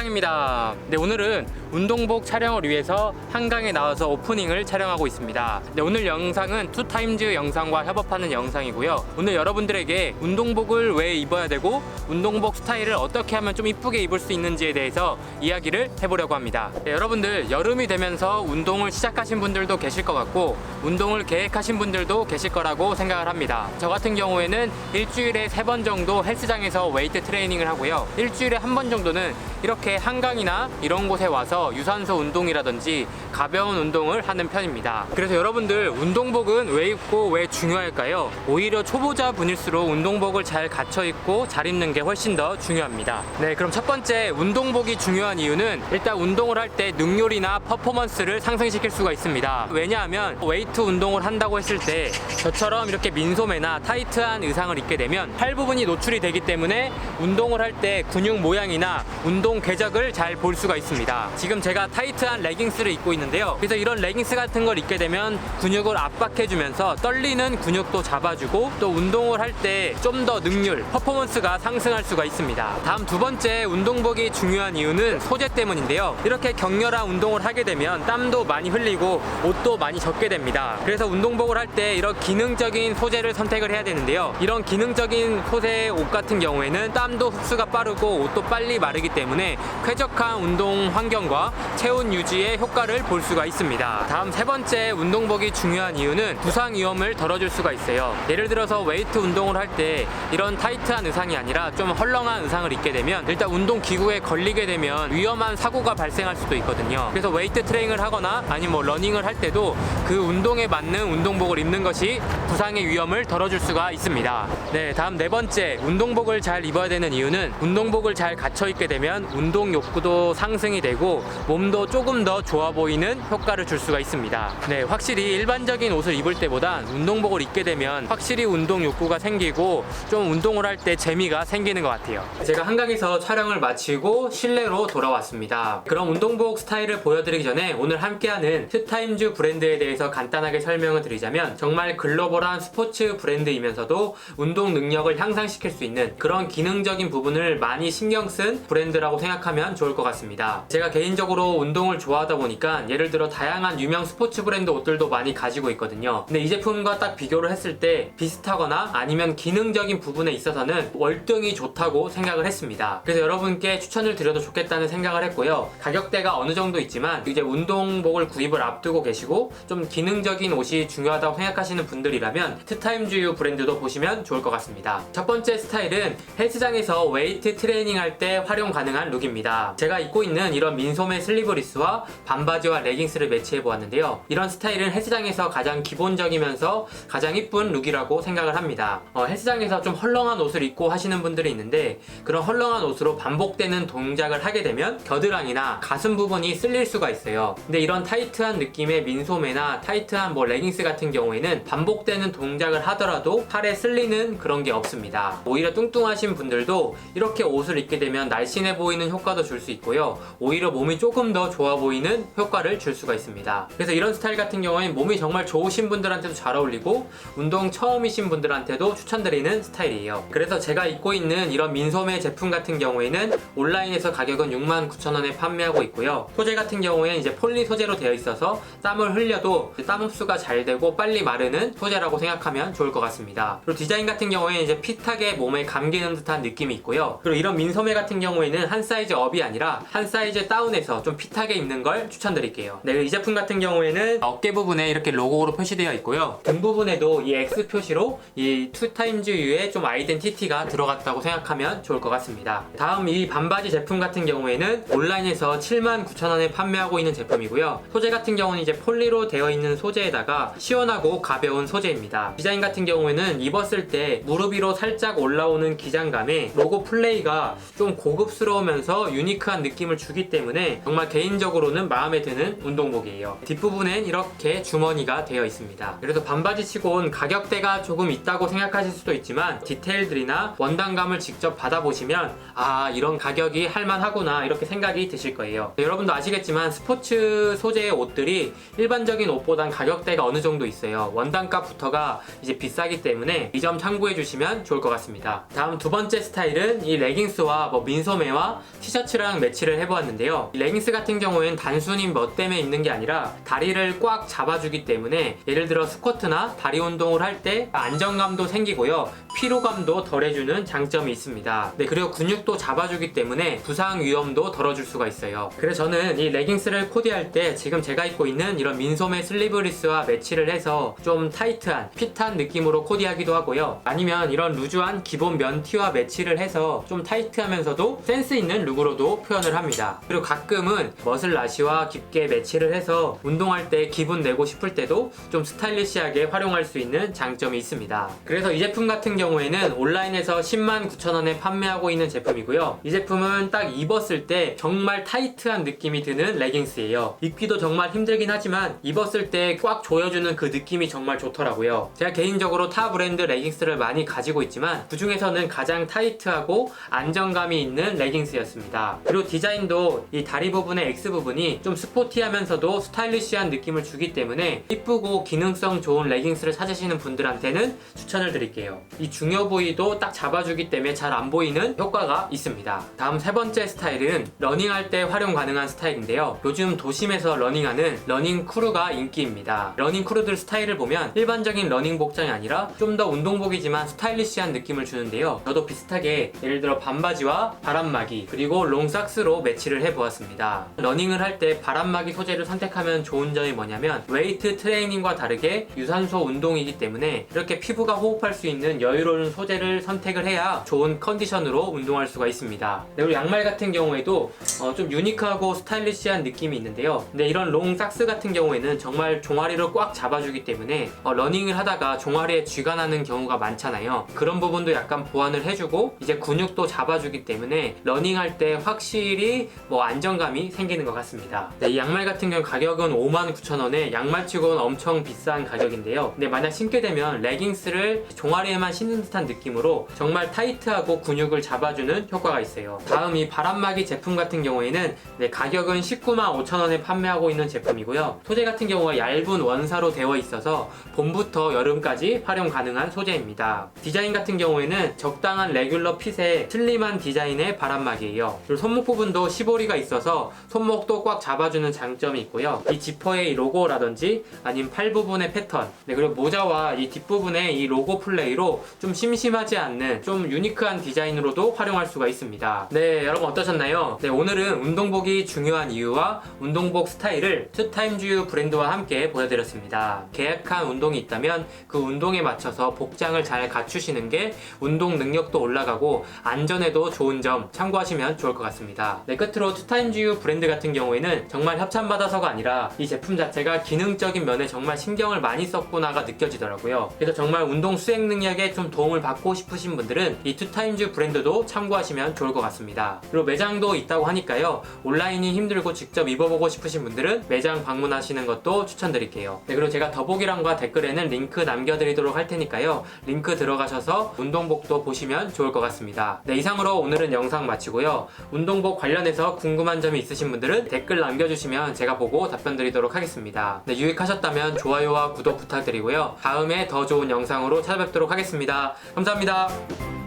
한강입니다. 네, 오늘은 운동복 촬영을 위해서 한강에 나와서 오프닝을 촬영하고 있습니다. 네, 오늘 영상은 투타임즈 영상과 협업하는 영상이고요. 오늘 여러분들에게 운동복을 왜 입어야 되고 운동복 스타일을 어떻게 하면 좀 이쁘게 입을 수 있는지에 대해서 이야기를 해보려고 합니다. 네, 여러분들 여름이 되면서 운동을 시작하신 분들도 계실 것 같고 운동을 계획하신 분들도 계실 거라고 생각을 합니다. 저 같은 경우에는 일주일에 3번 정도 헬스장에서 웨이트 트레이닝을 하고요. 일주일에 1번 정도는 이렇게 한강이나 이런 곳에 와서 유산소 운동이라든지 가벼운 운동을 하는 편입니다. 그래서 여러분들 운동복은 왜 입고 왜 중요할까요? 오히려 초보자 분일수록 운동복을 잘 갖춰 입고 잘 입는 게 훨씬 더 중요합니다. 네, 그럼 첫 번째 운동복이 중요한 이유는 일단 운동을 할 때 능률이나 퍼포먼스를 상승시킬 수가 있습니다. 왜냐하면 웨이트 운동을 한다고 했을 때 저처럼 이렇게 민소매나 타이트한 의상을 입게 되면 팔 부분이 노출이 되기 때문에 운동을 할 때 근육 모양이나 운동 궤적을 잘 볼 수가 있습니다. 지금 제가 타이트한 레깅스를 입고 있는데요. 그래서 이런 레깅스 같은 걸 입게 되면 근육을 압박해주면서 떨리는 근육도 잡아주고 또 운동을 할 때 좀 더 능률, 퍼포먼스가 상승할 수가 있습니다. 다음 두 번째 운동복이 중요한 이유는 소재 때문인데요. 이렇게 격렬한 운동을 하게 되면 땀도 많이 흘리고 옷도 많이 젖게 됩니다. 그래서 운동복을 할 때 이런 기능적인 소재를 선택을 해야 되는데요. 이런 기능적인 소재의 옷 같은 경우에는 땀도 흡수가 빠르고 옷도 빨리 마르기 때문에 쾌적한 운동 환경과 체온 유지의 효과를 볼 수가 있습니다. 다음 세 번째 운동복이 중요한 이유는 부상 위험을 덜어줄 수가 있어요. 예를 들어서 웨이트 운동을 할 때 이런 타이트한 의상이 아니라 좀 헐렁한 의상을 입게 되면 일단 운동 기구에 걸리게 되면 위험한 사고가 발생할 수도 있거든요. 그래서 웨이트 트레이닝을 하거나 아니면 뭐 러닝을 할 때도 그 운동에 맞는 운동복을 입는 것이 부상의 위험을 덜어줄 수가 있습니다. 네, 다음 네 번째 운동복을 잘 입어야 되는 이유는 운동복을 잘 갖춰 입게 되면 운동 욕구도 상승이 되고 몸도 조금 더 좋아 보이는 효과를 줄 수가 있습니다. 네, 확실히 일반적인 옷을 입을 때보단 운동복을 입게 되면 확실히 운동 욕구가 생기고 좀 운동을 할 때 재미가 생기는 것 같아요. 제가 한강에서 촬영을 마치고 실내로 돌아왔습니다. 그럼 운동복 스타일을 보여드리기 전에 오늘 함께하는 투타임즈 브랜드에 대해서 간단하게 설명을 드리자면 정말 글로벌한 스포츠 브랜드이면서도 운동 능력을 향상시킬 수 있는 그런 기능적인 부분을 많이 신경 쓴 브랜드라고 생각하면 좋을 것 같습니다. 제가 개인적으로 운동을 좋아하다 보니까 예를 들어 다양한 유명 스포츠 브랜드 옷들도 많이 가지고 있거든요. 근데 이 제품과 딱 비교를 했을 때 비슷하거나 아니면 기능적인 부분에 있어서는 월등히 좋다고 생각을 했습니다. 그래서 여러분께 추천을 드려도 좋겠다는 생각을 했고요. 가격대가 어느 정도 있지만 이제 운동복을 구입을 앞두고 계시고 좀 기능적인 옷이 중요하다고 생각하시는 분들이라면 투타임즈 브랜드도 보시면 좋을 것 같습니다. 첫 번째 스타일은 헬스장에서 웨이트 트레이닝 할 때 활용 가능한 룩입니다. 제가 입고 있는 이런 민소매 슬리브리스와 반바지와 레깅스를 매치해 보았는데요. 이런 스타일은 헬스장에서 가장 기본적이면서 가장 이쁜 룩이라고 생각을 합니다. 헬스장에서 좀 헐렁한 옷을 입고 하시는 분들이 있는데 그런 헐렁한 옷으로 반복되는 동작을 하게 되면 겨드랑이나 가슴 부분이 쓸릴 수가 있어요. 근데 이런 타이트한 느낌의 민소매나 타이트한 뭐 레깅스 같은 경우에는 반복되는 동작을 하더라도 팔에 쓸리는 그런 게 없습니다. 오히려 뚱뚱하신 분들도 이렇게 옷을 입게 되면 날씬해 보이는 효과도 줄 수 있고요. 오히려 몸이 조금 더 좋아 보이는 효과를 줄 수가 있습니다. 그래서 이런 스타일 같은 경우에는 몸이 정말 좋으신 분들한테도 잘 어울리고 운동 처음이신 분들한테도 추천드리는 스타일이에요. 그래서 제가 입고 있는 이런 민소매 제품 같은 경우에는 온라인에서 가격은 69,000원에 판매하고 있고요. 소재 같은 경우에는 이제 폴리 소재로 되어 있어서 땀을 흘려도 땀 흡수가 잘 되고 빨리 마르는 소재라고 생각하면 좋을 것 같습니다. 그리고 디자인 같은 경우에는 이제 핏하게 몸에 감기는 듯한 느낌이 있고요. 그리고 이런 민소매 같은 경우에는 한 사이즈 업이 아니라 한 사이즈 다운해서 좀 핏하게 입는 걸 추천드릴게요. 네, 이 제품 같은 경우에는 어깨 부분에 이렇게 로고로 표시되어 있고요. 등 부분에도 이 X 표시로 이 투타임즈유의 좀 아이덴티티가 들어갔다고 생각하면 좋을 것 같습니다. 다음 이 반바지 제품 같은 경우에는 온라인에서 79,000원에 판매하고 있는 제품이고요. 소재 같은 경우는 이제 폴리로 되어 있는 소재에다가 시원하고 가벼운 소재입니다. 디자인 같은 경우에는 입었을 때 무릎 위로 살짝 올라오는 기장감에 로고 플레이가 좀 고급스러우면서 유니크한 느낌을 주기 때문에 때문에 정말 개인적으로는 마음에 드는 운동복이에요. 뒷부분엔 이렇게 주머니가 되어 있습니다. 그래서 반바지 치곤 가격대가 조금 있다고 생각하실 수도 있지만 디테일들이나 원단감을 직접 받아보시면 아, 이런 가격이 할만하구나 이렇게 생각이 드실 거예요. 여러분도 아시겠지만 스포츠 소재의 옷들이 일반적인 옷보단 가격대가 어느 정도 있어요. 원단값부터가 이제 비싸기 때문에 이 점 참고해 주시면 좋을 것 같습니다. 다음 두 번째 스타일은 이 레깅스와 민소매와 티셔츠랑 매치를 해보았는데요. 이 레깅스 같은 경우에는 단순히 멋 때문에 입는 게 아니라 다리를 꽉 잡아주기 때문에 예를 들어 스쿼트나 다리 운동을 할 때 안정감도 생기고요. 피로감도 덜해주는 장점이 있습니다. 네, 그리고 근육도 잡아주기 때문에 부상 위험도 덜어줄 수가 있어요. 그래서 저는 이 레깅스를 코디할 때 지금 제가 입고 있는 이런 민소매 슬리브리스와 매치를 해서 좀 타이트한 핏한 느낌으로 코디하기도 하고요. 아니면 이런 루즈한 기본 면티와 매치를 해서 좀 타이트하면서도 센스 있는 룩으로도 표현을 합니다. 그리고 가끔은 머슬 나시와 깊게 매치를 해서 운동할 때 기분 내고 싶을 때도 좀 스타일리시하게 활용할 수 있는 장점이 있습니다. 그래서 이 제품 같은 경우에는 온라인에서 109,000원에 판매하고 있는 제품이고요. 이 제품은 딱 입었을 때 정말 타이트한 느낌이 드는 레깅스예요. 입기도 정말 힘들긴 하지만 입었을 때 꽉 조여주는 그 느낌이 정말 좋더라고요. 제가 개인적으로 타 브랜드 레깅스를 많이 가지고 있지만 그 중에서는 가장 타이트하고 안정감이 있는 레깅스였습니다. 그리고 디자인도 이 다리 부분의 X 부분이 좀 스포티하면서도 스타일리시한 느낌을 주기 때문에 이쁘고 기능성 좋은 레깅스를 찾으시는 분들한테는 추천을 드릴게요. 이 중요 부위도 딱 잡아주기 때문에 잘 안 보이는 효과가 있습니다. 다음 세 번째 스타일은 러닝할 때 활용 가능한 스타일인데요. 요즘 도심에서 러닝하는 러닝 크루가 인기입니다. 러닝 크루들 스타일을 보면 일반적인 러닝 복장이 아니라 좀 더 운동복이지만 스타일리시한 느낌을 주는데요. 저도 비슷하게 예를 들어 반바지와 바람막이 그리고 롱삭스로 매치를 해보았습니다. 러닝을 할 때 바람막이 소재를 선택하면 좋은 점이 뭐냐면 웨이트 트레이닝과 다르게 유산소 운동이기 때문에 이렇게 피부가 호흡할 수 있는 여유로운 소재를 선택을 해야 좋은 컨디션으로 운동할 수가 있습니다. 그리고 양말 같은 경우에도 좀 유니크하고 스타일리시한 느낌이 있는데요. 근데 이런 롱삭스 같은 경우에는 정말 종아리를 꽉 잡아주기 때문에 러닝을 하다가 종아리에 쥐가 나는 경우가 많잖아요. 그런 부분도 약간 보완을 해주고 이제 근육도 잡아주기 때문에 러닝할 때 확실히 안정감이 생기는 것 같습니다. 네, 이 양말 같은 경우 가격은 59,000원에 양말치고는 엄청 비싼 가격인데요. 근데 만약 신게 되면 레깅스를 종아리에만 신는 듯한 느낌으로 정말 타이트하고 근육을 잡아주는 효과가 있어요. 다음 이 바람막이 제품 같은 경우에는 가격은 195,000원에 판매하고 있는 제품이고요. 소재 같은 경우가 얇은 원사로 되어 있어서 봄부터 여름까지 활용 가능한 소재입니다. 디자인 같은 경우에는 적당한 레귤러 핏의 슬림한 디자인의 바람막이에요. 그리고 손목 부분도 시보리가 있어서 손목도 꽉 잡아주는 장점이 있고요. 이 지퍼의 이 로고라든지 아니면 팔 부분의 패턴, 그리고 모자와 이 뒷부분의 이 로고 플레이로 좀 심심하지 않는 좀 유니크한 디자인으로도 활용할 수가 있습니다. 네, 여러분 어떠셨나요? 네, 오늘은 운동복이 중요한 이유와 운동복 스타일을 투타임즈 브랜드와 함께 보여드렸습니다. 계획한 운동이 있다면 그 운동에 맞춰서 복장을 잘 갖추시는 게 운동 능력도 올라가고 안전에도 좋은 점 참고하시면 좋을 것 같습니다. 네, 끝으로 투타임즈 브랜드 같은 경우에는 정말 협찬받아서가 아니라 이 제품 자체가 기능적인 면에 정말 신경을 많이 썼구나가 느껴지더라고요. 그래서 정말 운동 수행 능력에 좀 도움을 받고 싶으신 분들은 이 투타임즈 브랜드도 참고하시면 좋을 것 같습니다. 그리고 매장도 있다고 하니까요. 온라인이 힘들고 직접 입어보고 싶으신 분들은 매장 방문하시는 것도 추천드릴게요. 네, 그리고 제가 더보기란과 댓글에는 링크 남겨드리도록 할 테니까요. 링크 들어가셔서 운동복도 보시면 좋을 것 같습니다. 네, 이상으로 오늘은 영상 마치고요. 운동복 관련해서 궁금한 점이 있으신 분들은 댓글 남겨주시면 제가 보고 답변 드리도록 하겠습니다. 네, 유익하셨다면 좋아요와 구독 부탁드리고요. 다음에 더 좋은 영상으로 찾아뵙도록 하겠습니다. 감사합니다.